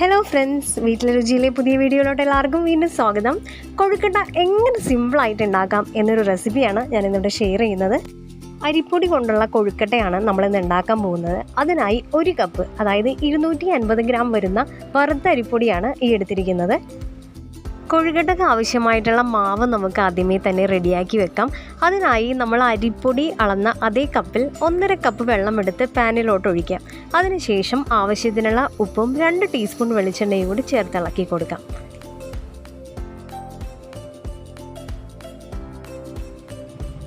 Hello friends, വീട്ടിലെ രുചിയിലെ പുതിയ വീഡിയോയിലോട്ട് എല്ലാവർക്കും വീണ്ടും സ്വാഗതം. കൊഴുക്കട്ട എങ്ങനെ സിമ്പിളായിട്ട് ഉണ്ടാക്കാം എന്നൊരു റെസിപ്പിയാണ് ഞാനിന്നിവിടെ ഷെയർ ചെയ്യുന്നത്. അരിപ്പൊടി കൊണ്ടുള്ള കൊഴുക്കട്ടയാണ് നമ്മളിന്ന് ഉണ്ടാക്കാൻ പോകുന്നത്. അതിനായി 1 കപ്പ്, അതായത് 250 ഗ്രാം വരുന്ന വറുത്ത അരിപ്പൊടിയാണ് ഈ എടുത്തിരിക്കുന്നത്. കൊഴുക്കട്ടയ്ക്ക് ആവശ്യമായിട്ടുള്ള മാവ് നമുക്ക് ആദ്യമേ തന്നെ റെഡിയാക്കി വെക്കാം. അതിനായി നമ്മൾ അരിപ്പൊടി അളന്ന അതേ കപ്പിൽ 1.5 കപ്പ് വെള്ളം എടുത്ത് പാനിലോട്ട് ഒഴിക്കാം. അതിനുശേഷം ആവശ്യത്തിനുള്ള ഉപ്പും 2 ടീസ്പൂൺ വെളിച്ചെണ്ണയും കൂടി ചേർത്ത് ഇളക്കി കൊടുക്കാം.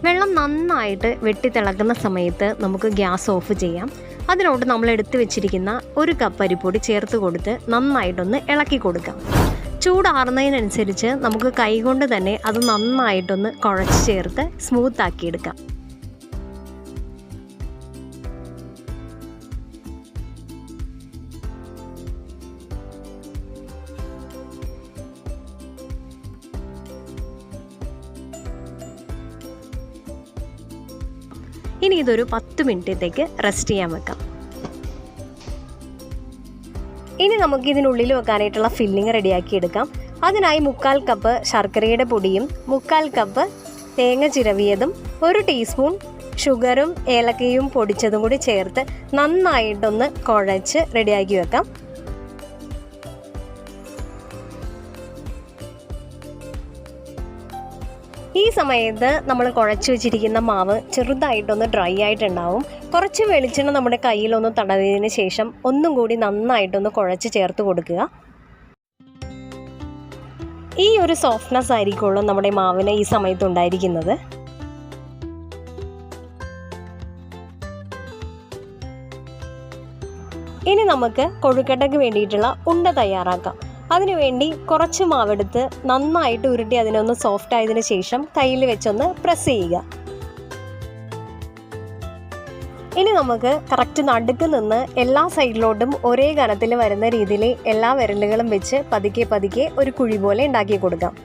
വെള്ളം നന്നായിട്ട് വെട്ടിത്തിളക്കുന്ന സമയത്ത് നമുക്ക് ഗ്യാസ് ഓഫ് ചെയ്യാം. അതിനോട്ട് നമ്മൾ എടുത്തു വെച്ചിരിക്കുന്ന 1 കപ്പ് അരിപ്പൊടി ചേർത്ത് കൊടുത്ത് നന്നായിട്ടൊന്ന് ഇളക്കി കൊടുക്കാം. ചൂടാറുന്നതിനനുസരിച്ച് നമുക്ക് കൈകൊണ്ട് തന്നെ അത് നന്നായിട്ടൊന്ന് കുഴച്ച് ചേർത്ത് സ്മൂത്താക്കിയെടുക്കാം. ഇനി ഇതൊരു 10 മിനിറ്റത്തേക്ക് റെസ്റ്റ് ചെയ്യാൻ വെക്കാം. ഇനി നമുക്ക് ഇതിനുള്ളിൽ വെക്കാനായിട്ടുള്ള ഫില്ലിങ് റെഡിയാക്കി എടുക്കാം. അതിനായി 3/4 കപ്പ് ശർക്കരയുടെ പൊടിയും 3/4 കപ്പ് തേങ്ങ ചിരവിയതും 1 ടീസ്പൂൺ ഷുഗറും ഏലക്കയും പൊടിച്ചതും കൂടി ചേർത്ത് നന്നായിട്ടൊന്ന് കുഴച്ച് റെഡിയാക്കി വെക്കാം. ഈ സമയത്ത് നമ്മൾ കുഴച്ച് വെച്ചിരിക്കുന്ന മാവ് ചെറുതായിട്ടൊന്ന് ഡ്രൈ ആയിട്ടുണ്ടാവും. കുറച്ച് വെളിച്ചെണ്ണ നമ്മുടെ കയ്യിലൊന്ന് തടവിയതിന് ശേഷം ഒന്നും കൂടി നന്നായിട്ടൊന്ന് കുഴച്ച് ചേർത്ത് കൊടുക്കുക. ഈ ഒരു സോഫ്റ്റ്നെസ് ആയിരിക്കുള്ളൂ നമ്മുടെ മാവിന് ഈ സമയത്ത് ഉണ്ടായിരിക്കുന്നത്. ഇനി നമുക്ക് കൊഴുക്കട്ടയ്ക്ക് വേണ്ടിയിട്ടുള്ള ഉണ്ട തയ്യാറാക്കാം. അതിനുവേണ്ടി കുറച്ച് മാവെടുത്ത് നന്നായിട്ട് ഉരുട്ടി അതിനൊന്ന് സോഫ്റ്റ് ആയതിനു ശേഷം കയ്യിൽ വെച്ചൊന്ന് പ്രസ് ചെയ്യുക. ഇനി നമുക്ക് കറക്റ്റ് നടുക്ക് നിന്ന് എല്ലാ സൈഡിലോട്ടും ഒരേ കനത്തിൽ വരുന്ന രീതിയിൽ എല്ലാ വിരലുകളും വെച്ച് പതുക്കെ പതുക്കെ ഒരു കുഴി പോലെ ഉണ്ടാക്കി കൊടുക്കാം.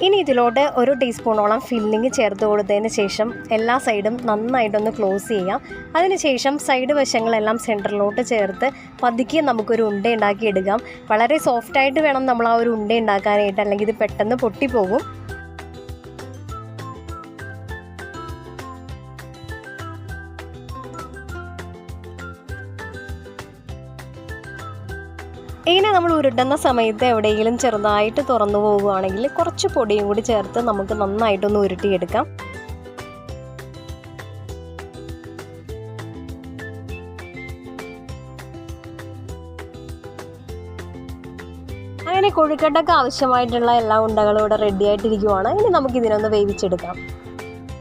ഇനി ഇതിലോട്ട് 1 ടീസ്പൂണോളം ഫില്ലിങ് ചേർത്ത് കൊടുത്തതിന് ശേഷം എല്ലാ സൈഡും നന്നായിട്ടൊന്ന് ക്ലോസ് ചെയ്യാം. അതിനുശേഷം സൈഡ് വശങ്ങളെല്ലാം സെൻറ്ററിലോട്ട് ചേർത്ത് പതുക്കെ നമുക്കൊരു ഉണ്ട ഉണ്ടാക്കി എടുക്കാം. വളരെ സോഫ്റ്റായിട്ട് വേണം നമ്മൾ ആ ഒരു ഉണ്ട ഉണ്ടാക്കാനായിട്ട്, അല്ലെങ്കിൽ ഇത് പെട്ടെന്ന് പൊട്ടിപ്പോകും. ഇങ്ങനെ നമ്മൾ ഉരുട്ടുന്ന സമയത്ത് എവിടെയെങ്കിലും ചെറുതായിട്ട് തുറന്നു പോകുകയാണെങ്കിൽ കുറച്ച് പൊടിയും കൂടി ചേർത്ത് നമുക്ക് നന്നായിട്ടൊന്ന് ഉരുട്ടിയെടുക്കാം. അങ്ങനെ കൊഴുക്കട്ടയ്ക്ക് ആവശ്യമായിട്ടുള്ള എല്ലാ ഉണ്ടകളും ഇവിടെ റെഡി ആയിട്ടിരിക്കുവാണ്. ഇനി നമുക്കിതിനൊന്ന് വേവിച്ചെടുക്കാം.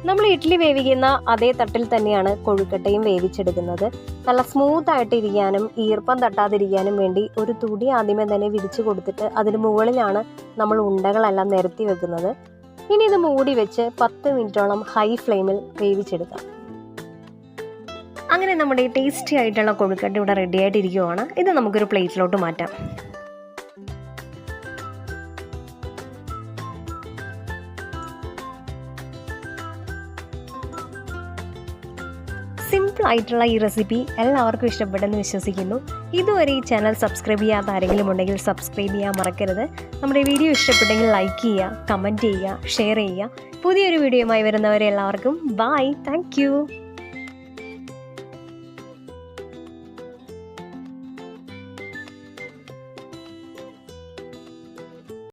നമ്മൾ ഇഡ്ഡലി വേവിക്കുന്ന അതേ തട്ടിൽ തന്നെയാണ് കൊഴുക്കട്ടയും വേവിച്ചെടുക്കുന്നത്. നല്ല സ്മൂത്തായിട്ട് ഇരിക്കാനും ഈർപ്പം തട്ടാതിരിക്കാനും വേണ്ടി ഒരു തുടി ആദ്യമേ തന്നെ വിരിച്ചു കൊടുത്തിട്ട് അതിന് മുകളിലാണ് നമ്മൾ ഉണ്ടകളെല്ലാം നിരത്തി വെക്കുന്നത്. ഇനി ഇത് മൂടി വെച്ച് 10 മിനിറ്റോളം ഹൈ ഫ്ലെയിമിൽ വേവിച്ചെടുക്കാം. അങ്ങനെ നമ്മുടെ ടേസ്റ്റി ആയിട്ടുള്ള കൊഴുക്കട്ട ഇവിടെ റെഡി ആയിട്ടിരിക്കുവാണ്. ഇത് നമുക്കൊരു പ്ലേറ്റിലോട്ട് മാറ്റാം. സിമ്പിൾ ആയിട്ടുള്ള ഈ റെസിപ്പി എല്ലാവർക്കും ഇഷ്ടപ്പെട്ടെന്ന് വിശ്വസിക്കുന്നു. ഇതുവരെ ഈ ചാനൽ സബ്സ്ക്രൈബ് ചെയ്യാത്ത ആരെങ്കിലും ഉണ്ടെങ്കിൽ സബ്സ്ക്രൈബ് ചെയ്യാൻ മറക്കരുത്. നമ്മുടെ വീഡിയോ ഇഷ്ടപ്പെട്ടെങ്കിൽ ലൈക്ക് ചെയ്യുക, കമൻറ്റ് ചെയ്യുക, ഷെയർ ചെയ്യുക. പുതിയൊരു വീഡിയോയുമായി വരുന്നവരെ എല്ലാവർക്കും ബൈ. Thank you.